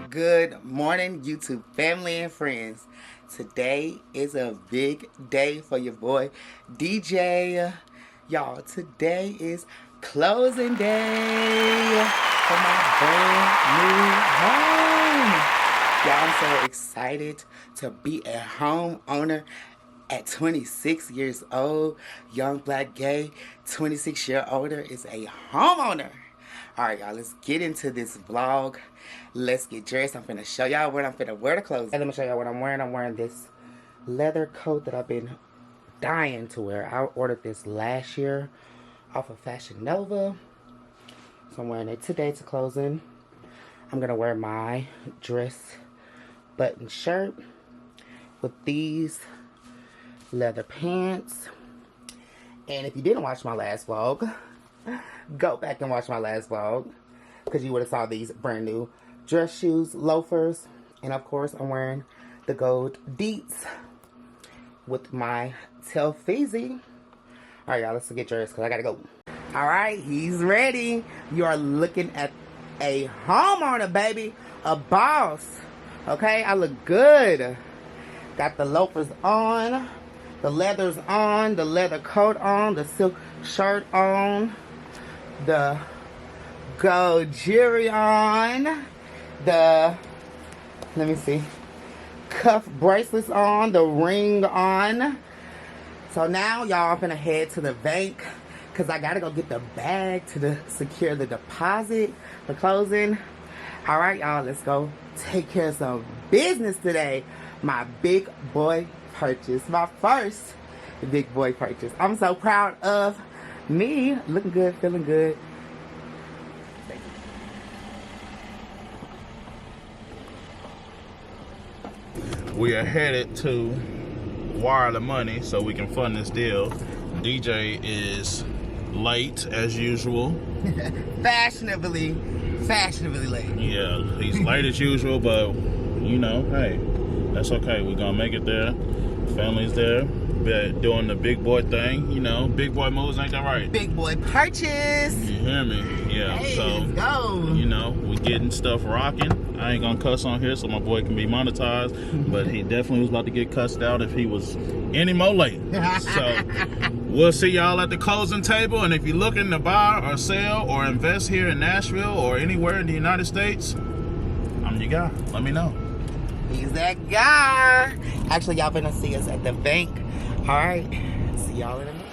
Good morning, YouTube family and friends. Today is a big day for your boy DJ. Y'all, today is closing day for my brand new home. Y'all, I'm so excited to be a homeowner at 26 years old. Young, black, gay, 26-year-older is a homeowner. Alright, y'all, let's get into this vlog. Let's get dressed. I'm finna show y'all what I'm finna wear to clothes. And let me show y'all what I'm wearing. I'm wearing this leather coat that I've been dying to wear. I ordered this last year off of Fashion Nova. So I'm wearing it today to closing. I'm gonna wear my dress button shirt with these leather pants. And if you didn't watch my last vlog, go back and watch my last vlog, because you would have saw these brand new dress shoes, loafers, and of course I'm wearing the gold deets with my Telfeezy. Alright, y'all, let's get dressed because I gotta go. Alright, he's ready. You are looking at a homeowner, baby. A boss. Okay, I look good. Got the loafers on, the leathers on, the leather coat on, the silk shirt on, the gold jewelry on, the, let me see, cuff bracelets on, the ring on. So now, y'all, I'm gonna head to the bank because I gotta go get the bag to secure the deposit for closing. All right, y'all, let's go take care of some business today. My big boy purchase, my first big boy purchase. I'm so proud of me. Looking good, feeling good. We are headed to wire the money so we can fund this deal. DJ is late as usual. Fashionably late. Yeah, he's late as usual, but you know, hey, that's okay. We're gonna make it there. Family's there. We're doing the big boy thing, you know. Big boy moves, ain't that right? Big boy purchase. You hear me? Yeah. Hey, so let's go. You know, we getting stuff rocking. I ain't gonna cuss on here so my boy can be monetized, but he definitely was about to get cussed out if he was any more late. So we'll see y'all at the closing table, and if you're looking to buy or sell or invest here in Nashville or anywhere in the United States, I'm your guy. Let me know. He's that guy. Actually, y'all gonna see us at the bank. All right, see y'all in a minute.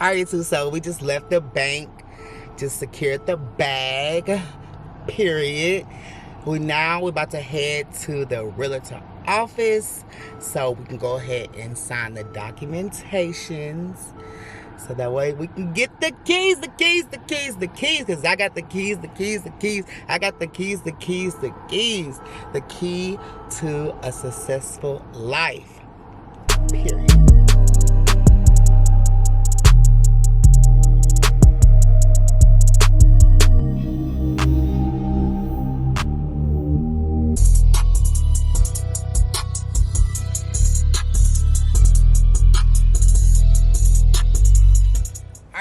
All right, so we just left the bank, just secured the bag, period. We're about to head to the realtor office so we can go ahead and sign the documentations. So that way we can get the keys, because I got the keys. I got the keys. The key to a successful life, period.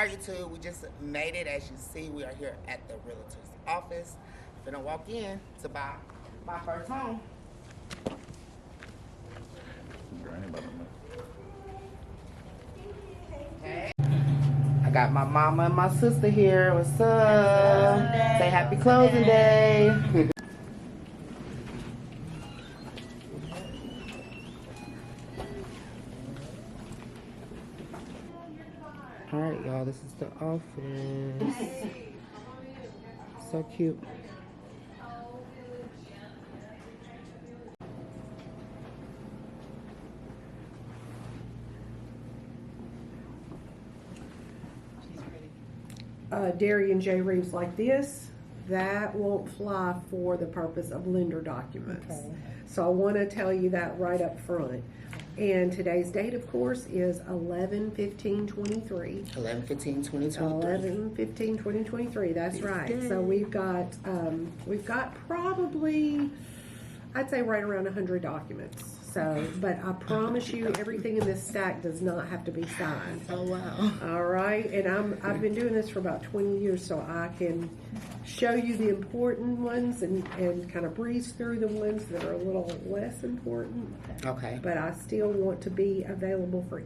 YouTube, we just made it. As you see, we are here at the realtor's office. I'm gonna walk in to buy my first home. Hey. I got my mama and my sister here. What's up? Say happy closing day. Alright, y'all, this is the office. So cute. Dairy and J rings like this, that won't fly for the purpose of lender documents. Okay. So I want to tell you that right up front. And today's date, of course, is 11/15/23. 11/15/2023. 11/15/2023. That's right. So we've got probably, I'd say, right around 100 documents. So, but I promise you, everything in this stack does not have to be signed. Oh, wow. All right, and I've been doing this for about 20 years, so I can show you the important ones and kind of breeze through the ones that are a little less important. Okay. But I still want to be available for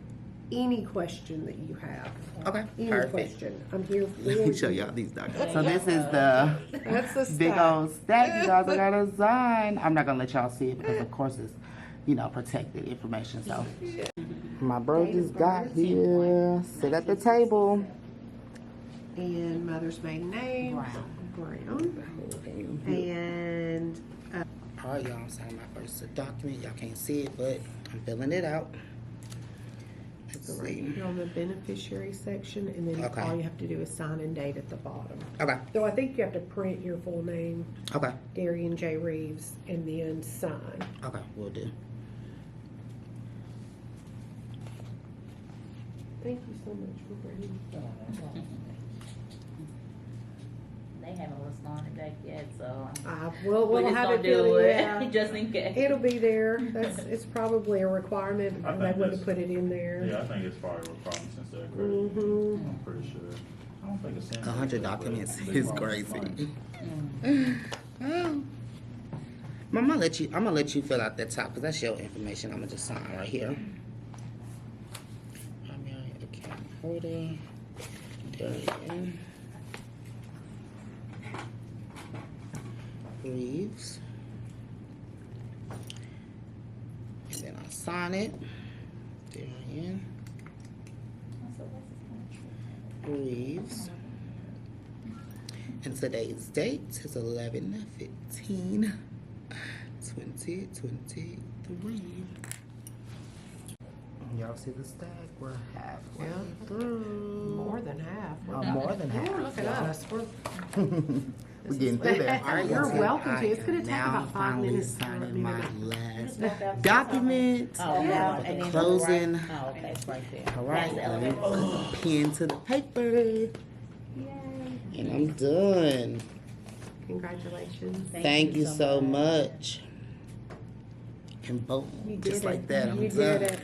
any question that you have. Okay. Any Perfect. question. I'm here for Let me you. show y'all these documents. So this is the That's the big stack. old stack you guys are gonna sign. I'm not gonna let y'all see it because of course it's, you know, protected information. So my bro just got here. Sit at the table. And mother's maiden name. Brown. And All right, y'all, I'm signing my first document. Y'all can't see it, but I'm filling it out. Let's right see. here on the beneficiary section, and then Okay. all you have to do is sign and date at the bottom. Okay. So I think you have to print your full name, Okay. Darian J. Reeves, and then sign. Okay, we'll do. Thank you so much for bringing. They haven't responded back yet, so We'll we're just have gonna it do filled, it yeah. just in case. It'll be there. It's probably a requirement. I think They wouldn't that's- put it in there. Yeah, I think it's probably a requirement since they're accredited. Mm-hmm. I'm pretty sure. I don't think it's in 100 there, but documents they is probably crazy. fine. Oh. Mom, I'm gonna let you fill out that top because that's your information. I'm gonna just sign right here. Primary account holder. Darian Reeves. And then I'll sign it. Darian Reeves. And today's date is 11/15/2023. Y'all see the stack? We're halfway Yeah. through. More than half. Oh, more than half. Ooh, look at us. We're getting through there. All right, you're welcome to. It's gonna take Now about 5 finally minutes. signing my last Okay. document. Oh, yeah. And then Closing. right. Oh, okay, it's right there. All right, That's the let me elevator. put the pen to the paper. And I'm done. Congratulations. Thank you so much. And boom, You did just it. like that, I'm You done. did it.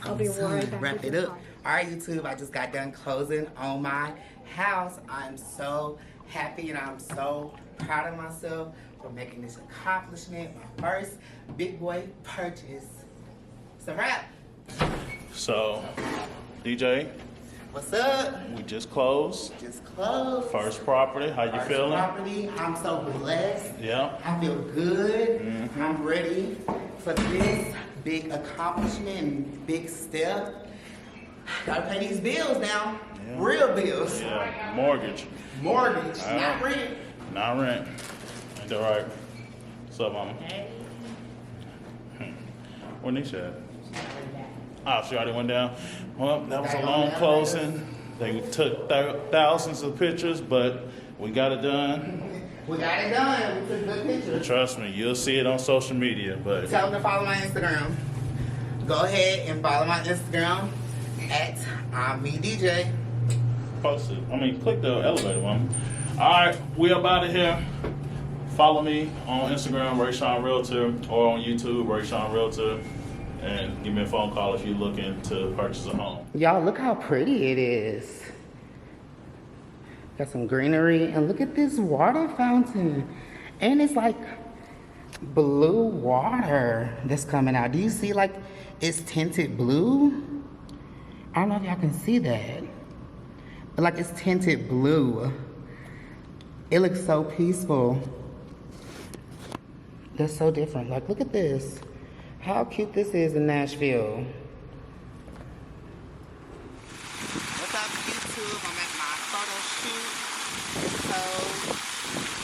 I'll I'm be done. right back Wrap with it your up. card. All right, YouTube, I just got done closing on my house. I'm so happy and I'm so proud of myself for making this accomplishment. My first big boy purchase. It's a wrap. So, DJ, What's up? we just closed. Just closed. First property, how you First feeling? property. I'm so blessed. Yeah. I feel good. Mm-hmm. I'm ready for this big accomplishment and big step. Gotta pay these bills now. Yeah. Real bills. Yeah. Mortgage. Mortgage, All not right. rent. Not rent. Ain't that right? What's up, mama? Where Nisha at? Oh, she already went down. Well, that was a long closing. They took thousands of pictures, but we got it done. We got it done. We took good pictures. Trust me, you'll see it on social media. But Tell them to follow my Instagram. Go ahead and follow my Instagram at I'mMeDJ. post it. Click the elevator one. All right, we up out of here. Follow me on Instagram, Rayshawn Realtor, or on YouTube, Rayshawn Realtor, and give me a phone call if you're looking to purchase a home. Y'all, look how pretty it is. Got some greenery, and look at this water fountain. And it's like blue water that's coming out. Do you see like it's tinted blue? I don't know if y'all can see that. But like it's tinted blue. It looks so peaceful. That's so different. Like, look at this. How cute this is in Nashville. What's up, YouTube? I'm at my photo shoot. So,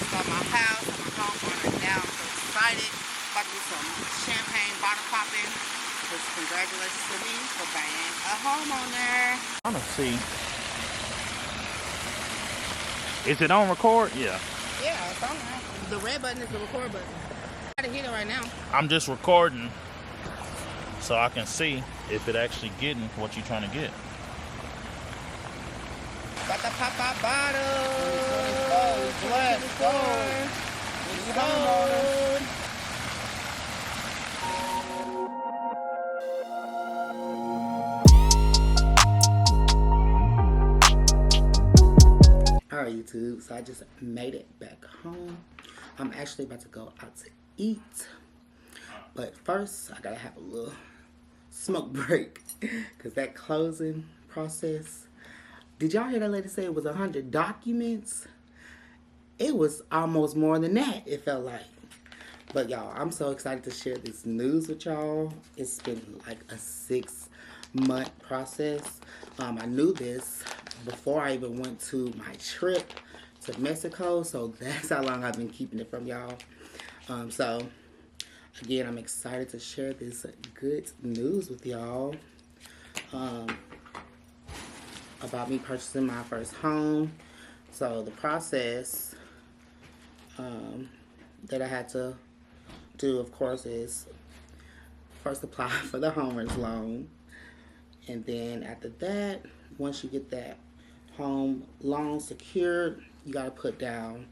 it's on my house. I'm a homeowner now. I'm so excited. About to do some champagne bottle popping. Just congratulations to me for being a homeowner. I want to see. Is it on record? Yeah. Yeah, it's on there. The red button is the record button. I gotta hit it right now. I'm just recording so I can see if it actually getting what you're trying to get. Got the pop-up bottles. Let's go. Let's go. Alright, YouTube, so I just made it back home. I'm actually about to go out to eat. But first, I gotta have a little smoke break. Because that closing process. Did y'all hear that lady say it was 100 documents? It was almost more than that, it felt like. But y'all, I'm so excited to share this news with y'all. It's been like a 6-month process. I knew this before I even went to my trip to Mexico, so that's how long I've been keeping it from y'all. So again, I'm excited to share this good news with y'all about me purchasing my first home. So the process that I had to do, of course, is first apply for the homeowner's loan. And then after that, once you get that home loan secured, you got to put down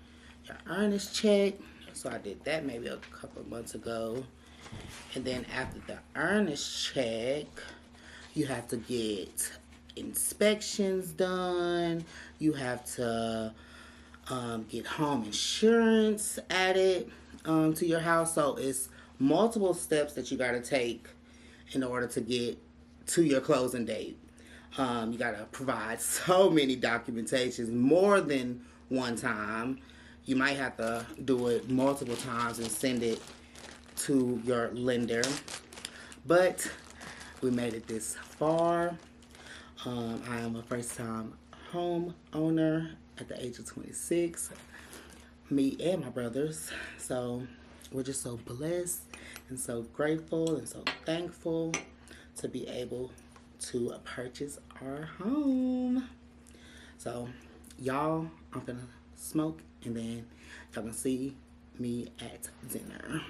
your earnest check. So I did that maybe a couple of months ago. And then after the earnest check, you have to get inspections done. You have to get home insurance added to your house. So it's multiple steps that you got to take in order to get to your closing date. You got to provide so many documentations more than one time. You might have to do it multiple times and send it to your lender. But we made it this far. I am a first-time home owner at the age of 26. Me and my brothers. So we're just so blessed and so grateful and so thankful to be able to purchase our home. So y'all, I'm gonna smoke and then y'all gonna see me at dinner.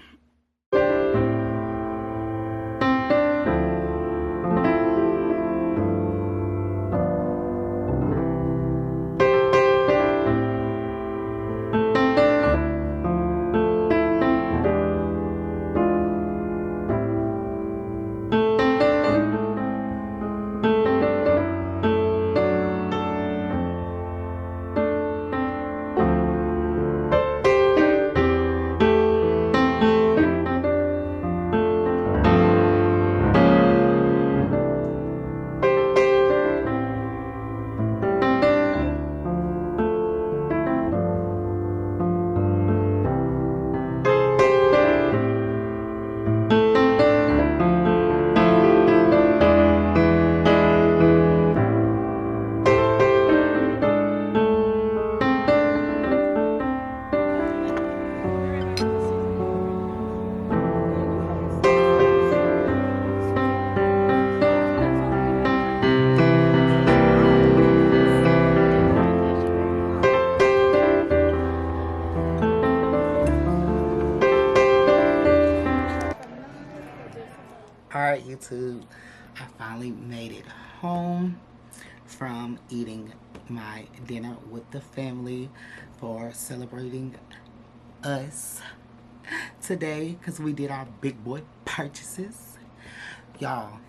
Alright, YouTube, I finally made it home from eating my dinner with the family for celebrating us today because we did our big boy purchases. Y'all,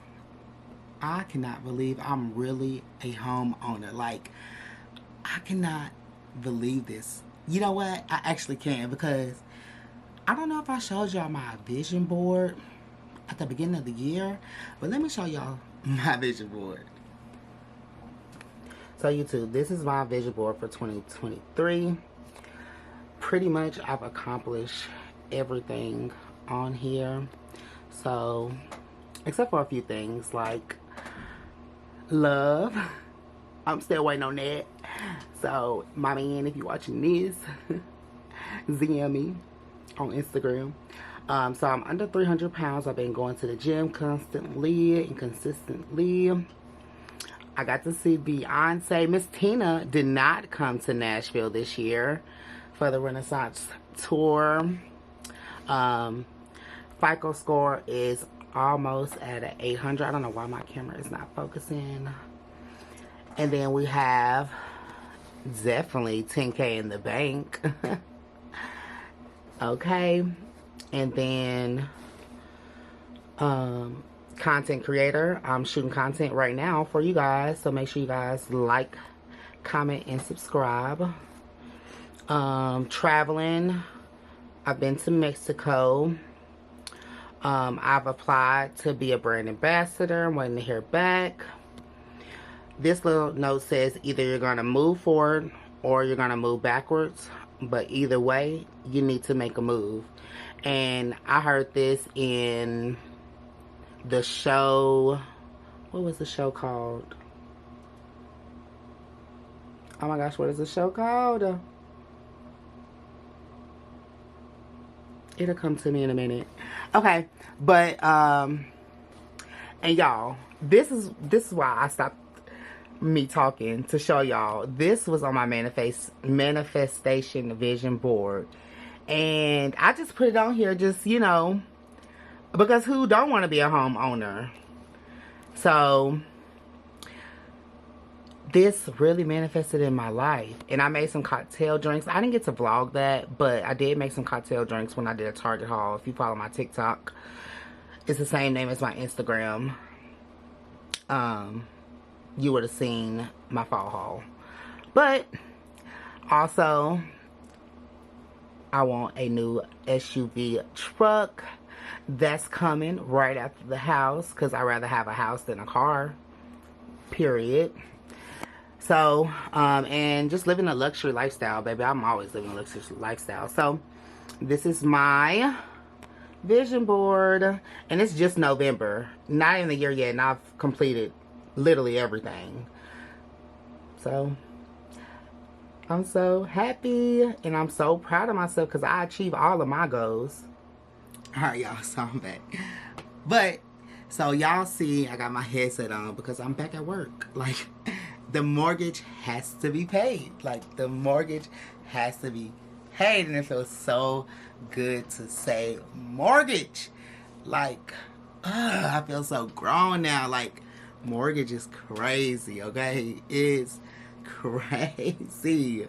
I cannot believe I'm really a homeowner. Like, I cannot believe this. You know what? I actually can, because I don't know if I showed y'all my vision board at the beginning of the year, but let me show y'all my vision board. So YouTube, this is my vision board for 2023. Pretty much I've accomplished everything on here. So, except for a few things like love. I'm still waiting on that. So, my man, if you're watching this, DM me on Instagram. So I'm under 300 pounds. I've been going to the gym constantly and consistently. I got to see Beyonce. Miss Tina did not come to Nashville this year for the Renaissance tour. FICO score is almost at an 800. I don't know why my camera is not focusing. And then we have definitely 10K in the bank. Okay. And then content creator. I'm shooting content right now for you guys, so make sure you guys like, comment, and subscribe. Traveling. I've been to Mexico. I've applied to be a brand ambassador. I'm waiting to hear back. This little note says either you're going to move forward or you're going to move backwards. But either way, you need to make a move. And I heard this in the show. What was the show called? Oh my gosh, what is the show called? It'll come to me in a minute. Okay, but and y'all, this is why I stopped me talking, to show y'all. This was on my manifestation vision board, and I just put it on here, just, you know, because who don't want to be a homeowner? So this really manifested in my life, and I made some cocktail drinks. I didn't get to vlog that, but I did make some cocktail drinks when I did a Target haul. If you follow my TikTok, it's the same name as my Instagram. You would have seen my fall haul. But also, I want a new SUV truck that's coming right after the house, because I'd rather have a house than a car, period. So, and just living a luxury lifestyle, baby. I'm always living a luxury lifestyle. So, this is my vision board, and it's just November. Not even the year yet, and I've completed literally everything. So, I'm so happy, and I'm so proud of myself because I achieved all of my goals. Alright, y'all, so I'm back. But, so y'all see, I got my headset on because I'm back at work. Like, the mortgage has to be paid. Like, the mortgage has to be paid, and it feels so good to say mortgage. Like, I feel so grown now. Like, mortgage is crazy, okay? It's crazy.